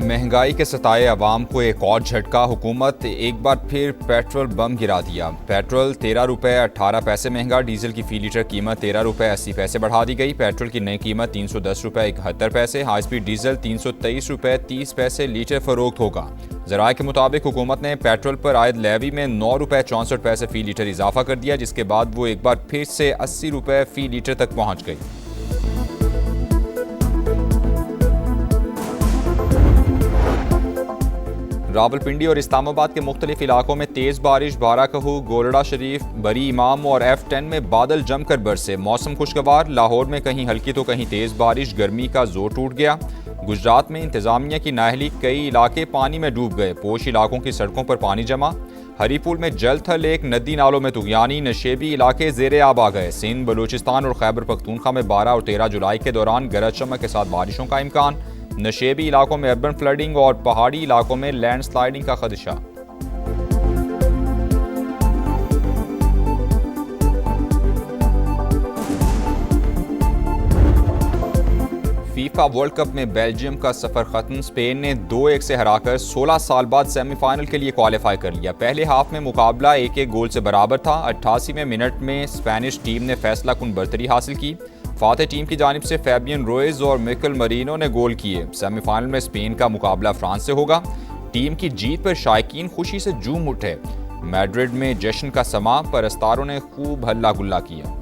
महंगाई के सताए अवाम को एक और झटका। हुकूमत एक बार फिर पेट्रोल बम गिरा दिया। पेट्रोल 13 रुपये 18 पैसे महंगा, डीजल की फी लीटर कीमत 13 रुपये 80 पैसे बढ़ा दी गई। पेट्रोल की नई कीमत 310 रुपये 71 पैसे, हाई स्पीड डीजल 323 रुपये 30 पैसे लीटर फरोख्त होगा। ज़राए के मुताबिक हुकूमत ने पेट्रोल पर आयद लेवी में 9 रुपये 64 पैसे फ़ी लीटर इजाफा कर दिया, जिसके बाद वो एक बार फिर से 80 रुपये फ़ी लीटर तक पहुँच गई। रावलपिंडी और इस्लामाबाद के मुख्तलिफ इलाकों में तेज़ बारिश, बाराकहू, गोलड़ा शरीफ, बरी इमाम और F10 में बादल जमकर बरसे। मौसम खुशगवार। लाहौर में कहीं हल्की तो कहीं तेज़ बारिश, गर्मी का जोर टूट गया। गुजरात में इंतजामिया की नाअहली, कई इलाके पानी में डूब गए। पोश इलाकों की सड़कों पर पानी जमा। हरीपुल में जल थल एक नदी नालों में तुगयानी, नशेबी इलाके ज़ेरे आब आ गए। सिंध, बलूचिस्तान और खैबर पख्तूनख्वा में 12 और 13 जुलाई के दौरान गरज चमक के साथ बारिशों का इम्कान। नशेबी इलाकों में अर्बन फ्लडिंग और पहाड़ी इलाकों में लैंडस्लाइडिंग का खदशा। फीफा वर्ल्ड कप में बेल्जियम का सफर खत्म। स्पेन ने 2-1 से हराकर 16 साल बाद सेमीफाइनल के लिए क्वालिफाई कर लिया। पहले हाफ में मुकाबला 1-1 गोल से बराबर था। 88वें मिनट में स्पेनिश टीम ने फैसला कुन बरतरी हासिल की। फातेह टीम की जानिब से फैबियन रोइज और मिकेल मरीनो ने गोल किए। सेमीफाइनल में स्पेन का मुकाबला फ्रांस से होगा। टीम की जीत पर शायकीन खुशी से झूम उठे। मैड्रिड में जश्न का समा, परस्तारों ने खूब हल्ला गुल्ला किया।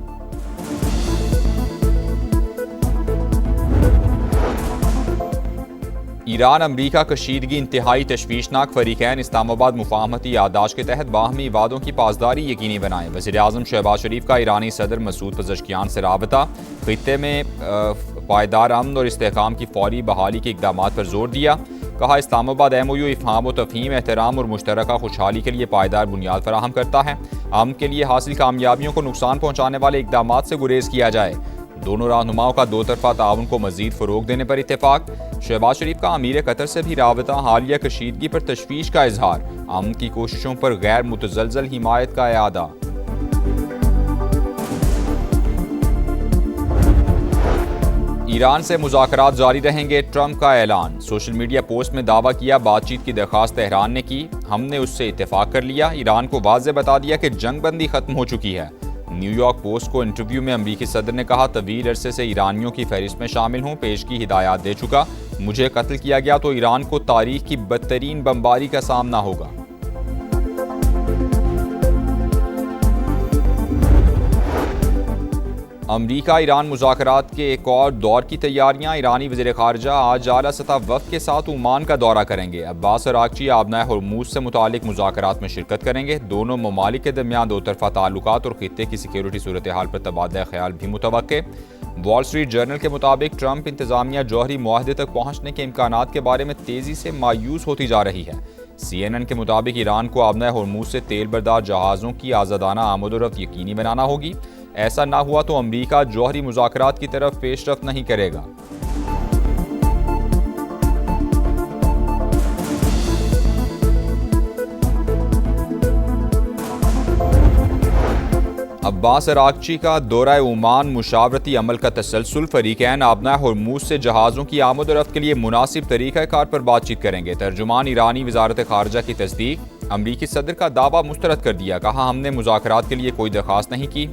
ईरान अमरीका कशीदगी इंतहाई तशवीशनाक। फरीकैन इस्लामाबाद मुफाहमती याददाश्त के तहत बाहमी वादों की पासदारी यकीनी बनाएं। वज़ीर आज़म शहबाज शरीफ का ईरानी सदर मसूद पज़ेश्कियान से राबता। खित्ते में पायदार अमन और इस्तेहकाम की फौरी बहाली के इक़दामात पर जोर दिया। कहा, इस्लामाबाद MOU इफ़हाम व तफ़हीम, एहतराम और मुश्तरका खुशहाली के लिए पायदार बुनियाद फराहम करता है। अमन के लिए हासिल कामयाबियों को नुकसान पहुँचाने वाले इक़दामात से गुरेज किया जाए। दोनों रहनुमाओं का दो तरफा ताउन को मजीद फ़रोग देने पर इत्तेफाक। शहबाज शरीफ का अमीर कतर से भी राबता। हालिया कशीदगी पर तशवीश का इजहार। अमन की कोशिशों पर गैर मुतज़लज़ल हिमायत का इआदा। ईरान से मुज़ाकरात जारी रहेंगे, ट्रंप का ऐलान। सोशल मीडिया पोस्ट में दावा किया, बातचीत की दरख्वास्त तेहरान ने की, हमने उससे इत्तेफाक कर लिया। ईरान को वाज़ेह बता दिया कि जंगबंदी खत्म हो चुकी है। न्यूयॉर्क पोस्ट को इंटरव्यू में अमरीकी सदर ने कहा, तवील अरसे से ईरानियों की फहरिस्त में शामिल हूँ, पेश की हिदायत दे चुका। मुझे कत्ल किया गया तो ईरान को तारीख की बदतरीन बमबारी का सामना होगा। अमरीका ईरान मुज़ाकरात के एक और दौर की तैयारियां। ईरानी वज़ीर ख़ारजा आज आला सतह वफ़द के साथ ओमान का दौरा करेंगे। अब्बास अराग़ची आबनाए होर्मुज़ से मुतालिक मुज़ाकरात में शिरकत करेंगे। दोनों ममालिक के दरमियान दो तरफ़ा ताल्लुकात और खित्ते की सिक्योरिटी सूरत हाल पर तबादला ख्याल भी मुतवक्के। वॉल स्ट्रीट जर्नल के मुताबिक ट्रंप इंतज़ामिया जौहरी मुआहदे तक पहुँचने के इम्कानात के बारे में तेज़ी से मायूस होती जा रही है। CNN के मुताबिक ईरान को आबनाए होर्मुज़ से तेल बरदार जहाज़ों की आज़ादाना आमद-ओ-रफ़्त यकीनी बनाना होगी। ऐसा ना हुआ तो अमरीका जौहरी मुज़ाकरात की तरफ पेशरफ्त नहीं करेगा। अब्बास अराग़ची का दौरा ओमान, मुशावरती अमल का तसलसल। फरीकैन आबनाए होर्मुज़ से जहाज़ों की आमद-ओ-रफ़्त के लिए मुनासिब तरीक़ाकार पर बातचीत करेंगे। तर्जुमान ईरानी वज़ारत ख़ारजा की तस्दीक। अमरीकी सदर का दावा मुस्तरद कर दिया। कहा, हमने मुज़ाकरात के लिए कोई दरख्वास्त नहीं की।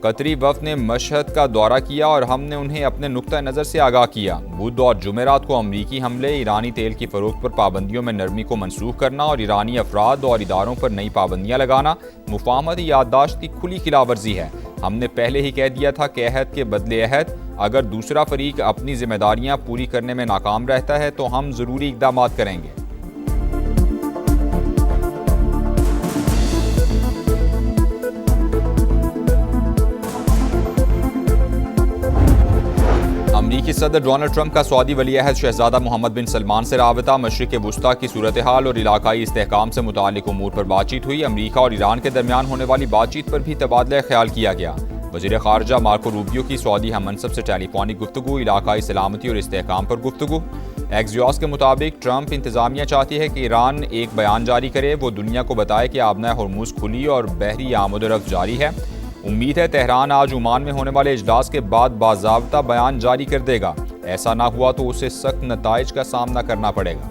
कतरी वफ़द ने मशहद का दौरा किया और हमने उन्हें अपने नुक्ता नज़र से आगाह किया। बुध और जुमेरात को अमरीकी हमले, ईरानी तेल की फ़रोख्त पर पाबंदियों में नरमी को मनसूख करना और ईरानी अफराद और इदारों पर नई पाबंदियाँ लगाना मुफाहमती याददाश्त की खुली खिलाफवर्जी है। हमने पहले ही कह दिया था कि अहद के बदले अहद। अगर दूसरा फरीक अपनी जिम्मेदारियाँ पूरी करने में नाकाम रहता है तो हम ज़रूरी इक़दामात करेंगे। अमरीकी सदर डोनाल्ड ट्रंप का सऊदी वली-ए-अहद शहजादा मोहम्मद बिन सलमान से राबता। मशरिक़ वुस्ता की सूरत हाल और इलाकाई इस्तेहकाम से मुतालिक उमूर पर बातचीत हुई। अमरीका और ईरान के दरमियान होने वाली बातचीत पर भी तबादला ख्याल किया गया। वज़ीर ख़ारजा मार्को रूबियो की सऊदी हममनसब से टेलीफोनिक गुफ्तगू, इलाकाई सलामती और इस्तेहकाम पर गुफ्तगू। एक्सियोस के मुताबिक ट्रंप इंतज़ामिया चाहती है कि ईरान एक बयान जारी करे, वो दुनिया को बताए कि आबनाए होर्मुज़ खुली और बहरी आमद-ओ-रफ़्त जारी है। उम्मीद है तेहरान आज ओमान में होने वाले इजलास के बाद बाज़ाब्ता बयान जारी कर देगा। ऐसा ना हुआ तो उसे सख्त नताइज का सामना करना पड़ेगा।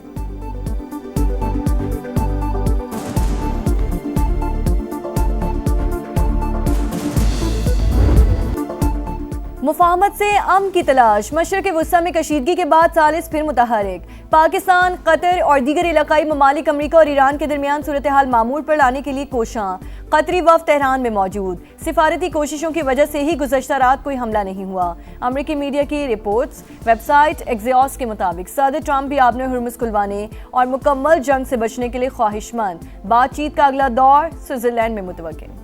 मुफाहमत से अमन की तलाश। मशरक़ वुस्ता में कशीदगी के बाद सालिस फिर मुतहरिक। पाकिस्तान, कतर और दीगर इलाकाई ममालिक अमरीका और ईरान के दरमियान सूरत हाल मामूल पर लाने के लिए कोशां। कतरी वफ़द तेहरान में मौजूद। सिफारती कोशिशों की वजह से ही गुज़श्ता रात कोई हमला नहीं हुआ। अमरीकी मीडिया की रिपोर्ट्स। वेबसाइट एक्सियोस के मुताबिक सदर ट्रंप भी आबने हुर्मुज़ खुलवाने और मुकम्मल जंग से बचने के लिए ख्वाहिशमंद। बातचीत का अगला दौर स्विट्ज़रलैंड में मुतवक्किल।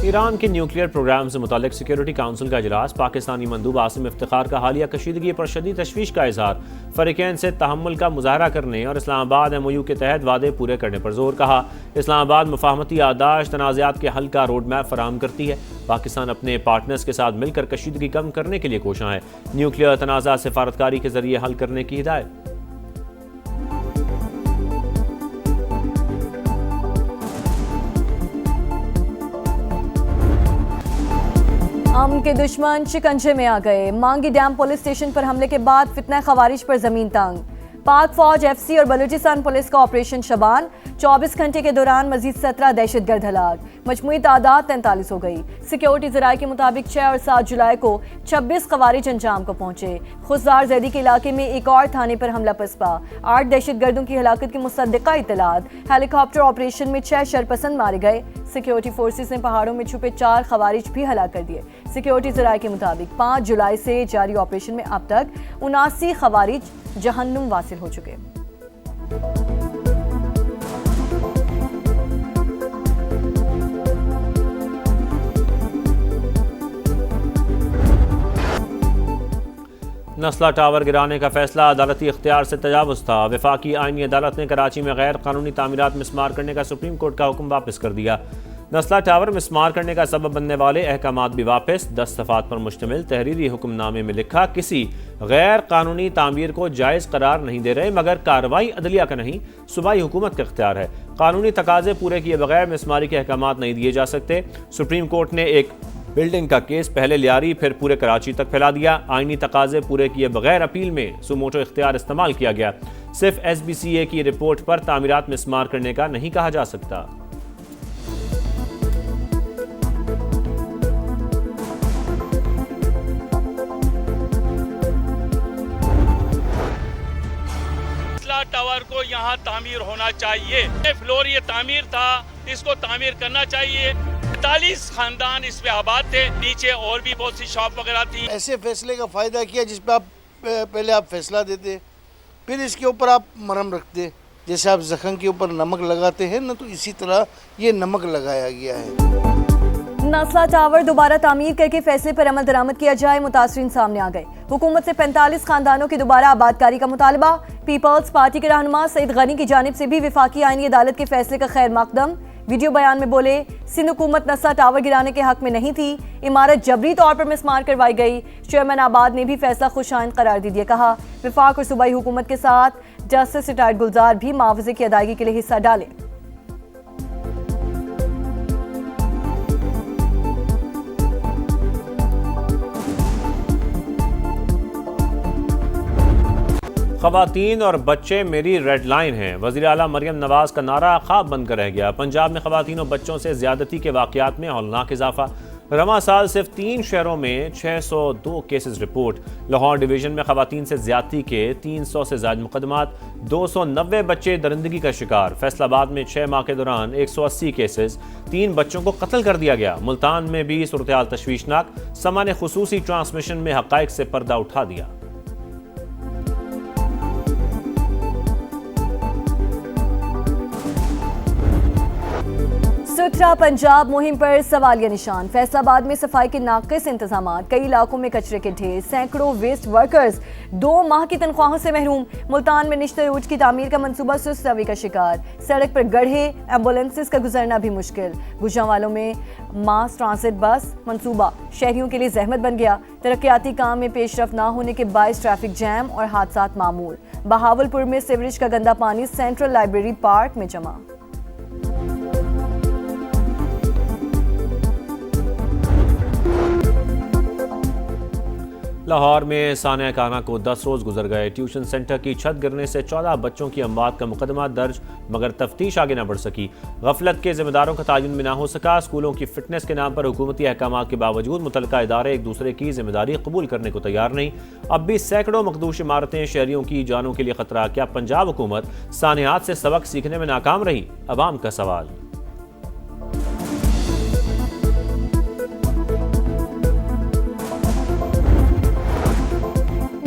ईरान के न्यूक्लियर प्रोग्राम से मुतालिक सिक्योरिटी काउंसिल का इजलास। पाकिस्तानी मंदूब आसिम इफ्तिखार का हालिया कशीदगी पर शदीद तशवीश का इजहार। फरीकैन से तहम्मुल का मुजाहरा करने और इस्लामाबाद MOU के तहत वादे पूरे करने पर जोर। कहा इस्लामाबाद मुफाहमती यादाश्त तनाज़ात के हल का रोड मैप फराहम करती है। पाकिस्तान अपने पार्टनर्स के साथ मिलकर कशीदगी कम करने के लिए कोशां है। न्यूक्लियर तनाज़ा सिफारतकारी के जरिए हल करने की हिदायत। अमन के दुश्मन शिकंजे में आ गए। मांगी डैम पुलिस स्टेशन पर हमले के बाद फितना खवारिज पर जमीन तंग। पाक फौज, FC और बलूचिस्तान पुलिस का ऑपरेशन शबान। 24 घंटे के दौरान मजीद 17 दहशतगर्द हलाक। मजमूई तादाद 43 हो गई। सिक्योरिटी ज़राए के मुताबिक 6 और 7 जुलाई को 26 खवारिज अंजाम को पहुंचे। खुजदार जैदी के इलाके में एक और थाने पर हमला पसपा। 8 दहशतगर्दों की हलाकत की मुसद्दिका इतलात। हेलीकॉप्टर ऑपरेशन में 6 शरपसंद मारे गए। सिक्योरिटी फोर्सेस ने पहाड़ों में छुपे 4 खवारिज भी हलाक कर दिए। सिक्योरिटी ज़राए के मुताबिक 5 जुलाई से जारी ऑपरेशन में अब तक 79 खवारिज जहन्नुम वासिल हो चुके। नस्ला टावर गिराने का फैसला अदालती इख्तियार से तजावुज़ था। वफाकी आईनी अदालत ने कराची में गैर कानूनी तामीरात मिसमार करने का सुप्रीम कोर्ट का हुक्म वापस कर दिया। नस्ला टावर मिसमार करने का सबब बनने वाले अहकामात भी वापस। 10 सफ़ात पर मुश्तमिल तहरीरी हुक्मनामे में लिखा किसी गैर कानूनी तामीर को जायज़ करार नहीं दे रहे, मगर कार्रवाई अदलिया का नहीं सूबाई हुकूमत का इख्तियार है। कानूनी तकाजे पूरे किए बगैर मिसमारी के अहकामात नहीं दिए जा सकते। सुप्रीम कोर्ट ने एक बिल्डिंग का केस पहले लियारी फिर पूरे कराची तक फैला दिया। आईनी तकाजे पूरे किए बगैर अपील में सुमोटो इख्तियार इस्तेमाल किया गया। सिर्फ SBCA की रिपोर्ट पर तामीरात मिसमार करने का नहीं कहा जा सकता। टावर को यहाँ तामीर होना चाहिए। फ्लोर ये तामीर था, इसको तामीर करना चाहिए। 45 खानदान इस पे आबाद थे। नीचे और भी बहुत सी शॉप वगैरह थी। ऐसे फैसले का फायदा किया जिस पे आप पहले आप फैसला देते, फिर इसके ऊपर आप मरहम रखते। जैसे आप जख्म के ऊपर नमक लगाते हैं ना, तो इसी तरह ये नमक लगाया गया है। नस्ला टावर दोबारा तामीर करके फैसले पर अमल दरामद किया जाए। मुतासरीन सामने आ गए। हुकूमत से 45 खानदानों की दोबारा आबादकारी का मुतालबा। पीपल्स पार्टी के रहनुमा सईद गनी की जानिब से भी वफाकी आईनी अदालत के फैसले का खैर मकदम। वीडियो बयान में बोले सिंध हुकूमत नस्ला टावर गिराने के हक में नहीं थी। इमारत जबरी तौर पर मिसमार करवाई गई। चेयरमैन आबाद ने भी फैसला खुशाइन करार दे दिया। कहा वफाक और सूबाई हुकूमत के साथ जस्टिस रिटायर्ड गुलजार भी मुआवजे की अदायगी के लिए हिस्सा डालें। ख़वातीन और बच्चे मेरी रेड लाइन हैं। वज़ीर आला मरियम नवाज का नारा ख्वाब बनकर रह गया। पंजाब में ख़वातीन और बच्चों से ज़्यादती के वाक़यात में हौलनाक इजाफा। रवां साल सिर्फ 3 शहरों में 602 केसेस रिपोर्ट। लाहौर डिवीज़न में ख़वातीन से ज़्यादती के 300 से ज़ायद मुकदमात। 290 बच्चे दरिंदगी का शिकार। फैसलाबाद में 6 माह के दौरान 180 केसेस। 3 बच्चों को कत्ल कर दिया गया। मुल्तान में भी सूरत हाल तशवीशनाक। समा ने खुसूसी ट्रांसमिशन में हक़ाइक़ से पर्दा उठा दिया। सुथरा पंजाब मुहिम पर सवालिया निशान। फैसलाबाद में सफाई के नाकिस इंतजाम। कई इलाकों में कचरे के ढेर। सैकड़ों वेस्ट वर्कर्स 2 माह की तनख्वाहों से महरूम। मुल्तान में निश्चित रूट की तामीर का मंसूबा सुस्त रवि का शिकार। सड़क पर गड्ढे, एम्बुलेंसेस का गुजरना भी मुश्किल। गुजरांवालों में मास ट्रांसिट बस मंसूबा शहरियों के लिए जहमत बन गया। तरक्याती काम में पेशरफ ना होने के बायस ट्रैफिक जैम और हादसात मामूल। बहावलपुर में सीवरेज का गंदा पानी सेंट्रल लाइब्रेरी पार्क में जमा। लाहौर में सानिया खाना को 10 रोज गुजर गए। ट्यूशन सेंटर की छत गिरने से 14 बच्चों की अमवात का मुकदमा दर्ज, मगर तफ्तीश आगे न बढ़ सकी। गफलत के जिम्मेदारों का तयन भी ना हो सका। स्कूलों की फिटनेस के नाम पर हुकूमती अहकाम के बावजूद मुतल्लिका इदारे एक दूसरे की जिम्मेदारी कबूल करने को तैयार नहीं। अब भी सैकड़ों मखदूश इमारतें, शहरियों की जानों के लिए खतरा। क्या पंजाब हुकूमत सानियात से सबक सीखने में नाकाम रही? अवाम का सवाल।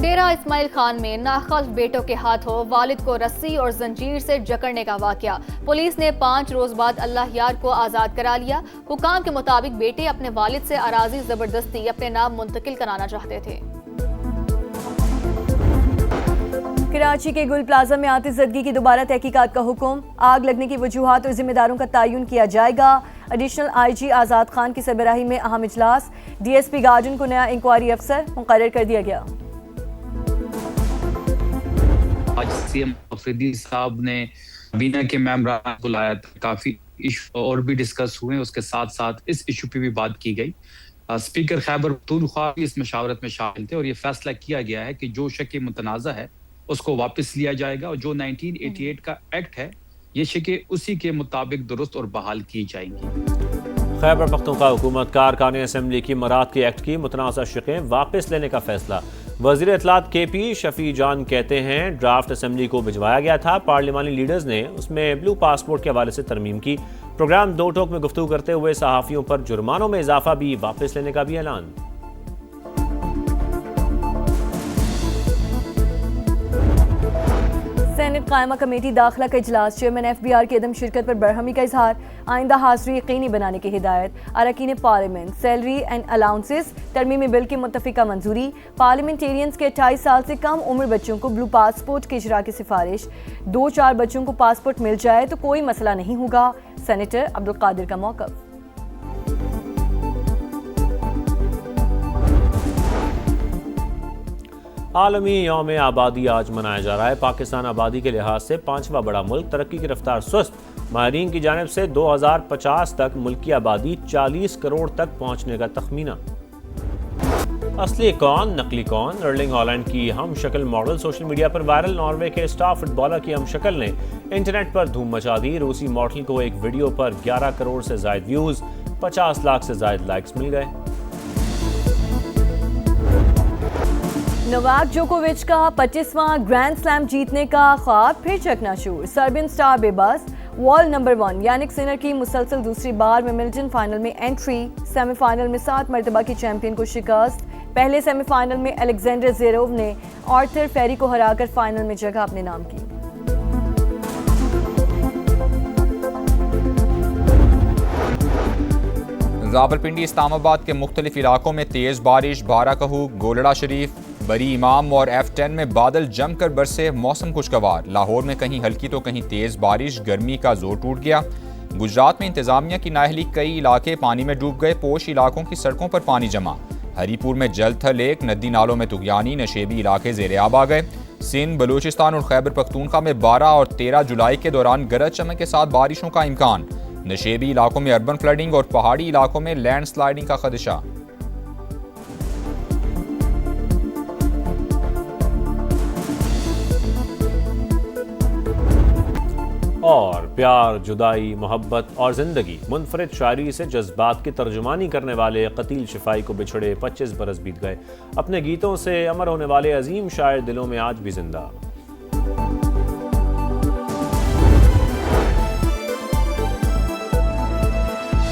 डेरा इस्माइल खान में नाखल्फ बेटों के हाथों वालिद को रस्सी और जंजीर से जकड़ने का वाकया। पुलिस ने 5 रोज बाद अल्लाह यार को आज़ाद करा लिया। हुकाम के मुताबिक बेटे अपने वालिद से अराजी जबरदस्ती अपने नाम मुंतकिल कराना चाहते थे। कराची के गुल प्लाजा में आतिशज़दगी की दोबारा तहकीकात का हुक्म। आग लगने की वजूहात और जिम्मेदारों का तयन किया जाएगा। एडिशनल IG आज़ाद खान की सरबराही में अहम इजलास। DSP गार्डन को नया इंक्वायरी अफसर मुकर्रर कर दिया गया। आज CM अफरीदी साहब ने बीना के मेंबरान बुलाया था, काफ़ी इशू और भी डिस्कस हुए। उसके साथ साथ इस इशू पे भी बात की गई। स्पीकर खैबर पख्तूनख्वा भी इस मशावरत में शामिल थे और ये फैसला किया गया है कि जो शक मुतनाज़ा है उसको वापस लिया जाएगा और जो 1988 का एक्ट है ये शकें उसी के मुताबिक दुरुस्त और बहाल की जाएंगी। खैबर पख्तूनख्वा हुकूमत कारकान असम्बली की मराद के एक्ट की मुतनाज़ा शकें वापस लेने का फैसला। वज़ीर इत्तलात KP शफी जान कहते हैं ड्राफ्ट असम्बली को भिजवाया गया था। पार्लिमानी लीडर्स ने उसमें ब्लू पासपोर्ट के हवाले से तरमीम की। प्रोग्राम दो टोक में गुफ्तगू करते हुए सहाफ़ियों पर जुर्मानों में इजाफा भी वापस लेने का भी ऐलान। सेनेट कायमा कमेटी दाखिला का इजलास। चेयरमैन FBR की अदम शिरकत पर बरहमी का इजहार। आइंदा हाज़िरी यकीनी बनाने की हिदायत। अरकान पार्लियामेंट सैलरी एंड अलाउंसेस तरमीमी बिल की मुत्तफ़िका मंजूरी। पार्लियामेंटेरियंस के 28 साल से कम उम्र बच्चों को ब्लू पासपोर्ट के इजरा की सिफारिश। 2-4 बच्चों को पासपोर्ट मिल जाए तो कोई मसला नहीं होगा। सेनेटर अब्दुल कादिर का मौक़िफ़। आलमी यौम आबादी आज मनाया जा रहा है। पाकिस्तान आबादी के लिहाज से 5वां बड़ा मुल्क, तरक्की की रफ्तार सुस्त। माहिरीन की जानिब से 2050 तक मुल्क की आबादी 40 करोड़ तक पहुंचने का तखमीना। असली कौन नकली कौन? अर्लिंग हॉलैंड की हम शक्ल मॉडल सोशल मीडिया पर वायरल। नॉर्वे के स्टार फुटबॉलर की हम शक्ल ने इंटरनेट पर धूम मचा दी। रूसी मॉडल को एक वीडियो पर 11 करोड़ से ज्यादा व्यूज, 50 लाख से ज्यादा लाइक्स मिल गए। नोवाक जोकोविच का 25वां ग्रैंड स्लैम जीतने का ख्वाब फिर चकनाचूर। सर्बियन स्टार बेबस। वर्ल्ड नंबर 1 यानिक सिनर की मुसलसल दूसरी बार विंबलडन फाइनल में एंट्री। सेमीफाइनल में 7 मरतबा की चैंपियन को शिकस्त। पहले सेमीफाइनल में अलेक्जेंडर ज़ेरेव ने आर्थर फेरी को हराकर फाइनल में जगह अपने नाम की। रावलपिंडी इस्लामाबाद के मुख्तलिफ इलाकों में तेज़ बारिश। बाराकहू, गोलड़ा शरीफ, बरी इमाम और F10 में बादल जमकर बरसे। मौसम खुशगवार। लाहौर में कहीं हल्की तो कहीं तेज़ बारिश। गर्मी का जोर टूट गया। गुजरात में इंतजामिया की नाअहली, कई इलाके पानी में डूब गए। पोश इलाकों की सड़कों पर पानी जमा। हरीपुर में जल थल एक, नदी नालों में तुगयानी, नशेबी इलाके ज़ेर-ए-आब आ गए। सिंध, बलूचिस्तान और खैबर पख्तूनख्वा में 12 और 13 जुलाई के दौरान गरज चमक के साथ बारिशों का इम्कान। नशेबी इलाकों में अर्बन फ्लडिंग और पहाड़ी इलाकों में लैंडस्लाइडिंग का खदशा। और प्यार, जुदाई, मोहब्बत और ज़िंदगी, मुनफरिद शायरी से जज्बात की तर्जुमानी करने वाले कतील शिफाई को बिछड़े 25 बरस बीत गए। अपने गीतों से अमर होने वाले अजीम शायर दिलों में आज भी जिंदा।